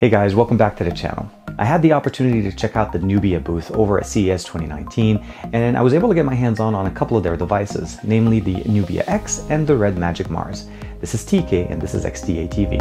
Hey guys, welcome back to the channel. I had the opportunity to check out the Nubia booth over at CES 2019, and I was able to get my hands on a couple of their devices, namely the Nubia X and the Red Magic Mars. This is TK and this is XDA TV.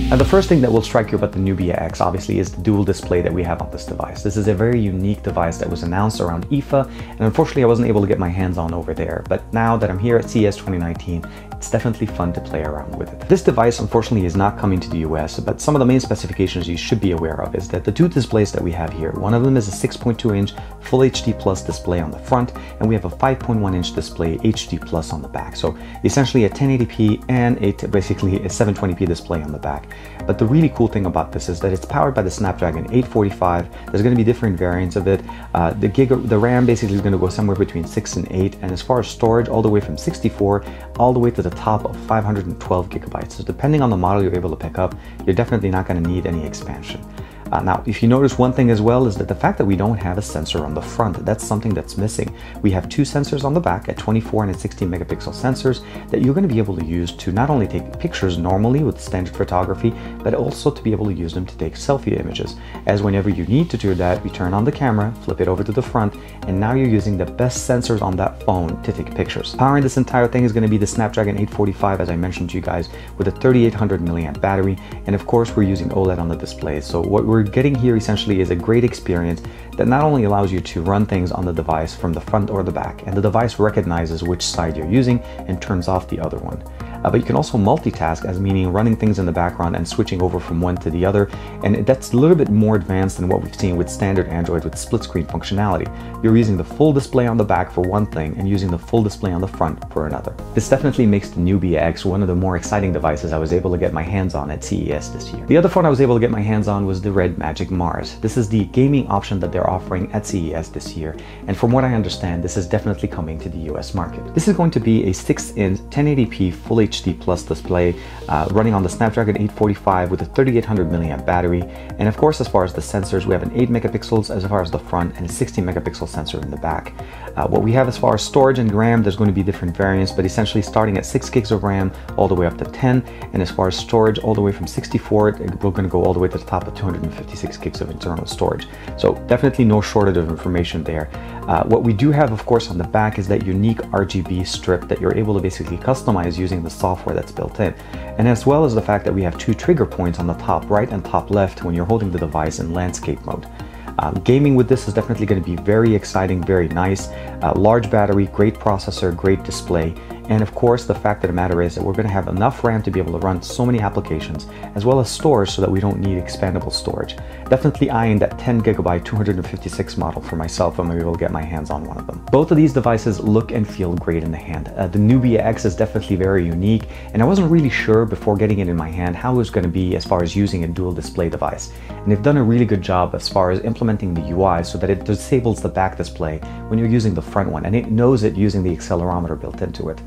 Now the first thing that will strike you about the Nubia X obviously is the dual display that we have on this device. This is a very unique device that was announced around IFA, and unfortunately I wasn't able to get my hands on over there, but now that I'm here at CES 2019, it's definitely fun to play around with it. This device unfortunately is not coming to the US, but some of the main specifications you should be aware of is that the two displays that we have here, one of them is a 6.2-inch Full HD Plus display on the front, and we have a 5.1-inch display HD Plus on the back. So essentially a 1080p and basically a 720p display on the back. But the really cool thing about this is that it's powered by the Snapdragon 845. There's going to be different variants of it. The RAM basically is going to go somewhere between 6 and 8, and as far as storage, all the way from 64 all the way to the top of 512 gigabytes. So depending on the model you're able to pick up, you're definitely not going to need any expansion. Now, if you notice one thing as well is that the fact that we don't have a sensor on the front, that's something that's missing. We have two sensors on the back at 24 and 16 megapixel sensors that you're going to be able to use to not only take pictures normally with standard photography, but also to be able to use them to take selfie images. As whenever you need to do that, you turn on the camera, flip it over to the front, and now you're using the best sensors on that phone to take pictures. Powering this entire thing is going to be the Snapdragon 845, as I mentioned to you guys, with a 3800 milliamp battery, and of course we're using OLED on the display. So what we're getting here essentially is a great experience that not only allows you to run things on the device from the front or the back, and the device recognizes which side you're using and turns off the other one. But you can also multitask, as meaning running things in the background and switching over from one to the other, and that's a little bit more advanced than what we've seen with standard Android with split screen functionality. You're using the full display on the back for one thing and using the full display on the front for another. This definitely makes the Nubia X one of the more exciting devices I was able to get my hands on at CES this year. The other phone I was able to get my hands on was the Red Magic Mars. This is the gaming option that they're offering at CES this year, and from what I understand, this is definitely coming to the US market. This is going to be a 6-inch 1080p Full HD Plus display running on the Snapdragon 845 with a 3800 milliamp battery, and of course as far as the sensors, we have an 8 megapixels as far as the front and a 16 megapixel sensor in the back. What we have as far as storage and RAM, there's going to be different variants, but essentially starting at 6 gigs of RAM all the way up to 10, and as far as storage, all the way from 64, we're going to go all the way to the top of 256 gigs of internal storage. So definitely no shortage of information there. What we do have, of course, on the back is that unique RGB strip that you're able to basically customize using the software that's built in, and as well as the fact that we have two trigger points on the top right and top left when you're holding the device in landscape mode. Gaming with this is definitely going to be very exciting, very nice. Large battery, great processor, great display, and of course the fact of the matter is that we're going to have enough RAM to be able to run so many applications, as well as storage so that we don't need expandable storage. Definitely eyeing that 10 gigabyte 256 model for myself when I'm able to get my hands on one of them. Both of these devices look and feel great in the hand. The Nubia X is definitely very unique, and I wasn't really sure before getting it in my hand how it was going to be as far as using a dual display device. And they've done a really good job as far as implementing the UI so that it disables the back display when you're using the front one, and it knows it using the accelerometer built into it.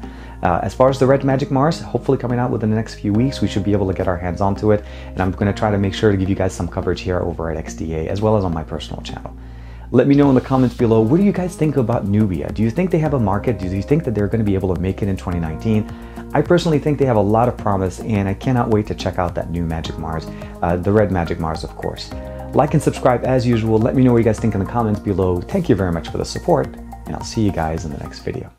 As far as the Red Magic Mars, hopefully coming out within the next few weeks, we should be able to get our hands onto it, and I'm going to try to make sure to give you guys some coverage here over at XDA as well as on my personal channel. Let me know in the comments below, what do you guys think about Nubia? Do you think they have a market? Do you think that they're going to be able to make it in 2019? I personally think they have a lot of promise, and I cannot wait to check out that new Magic Mars, the Red Magic Mars, of course. Like and subscribe as usual. Let me know what you guys think in the comments below. Thank you very much for the support, and I'll see you guys in the next video.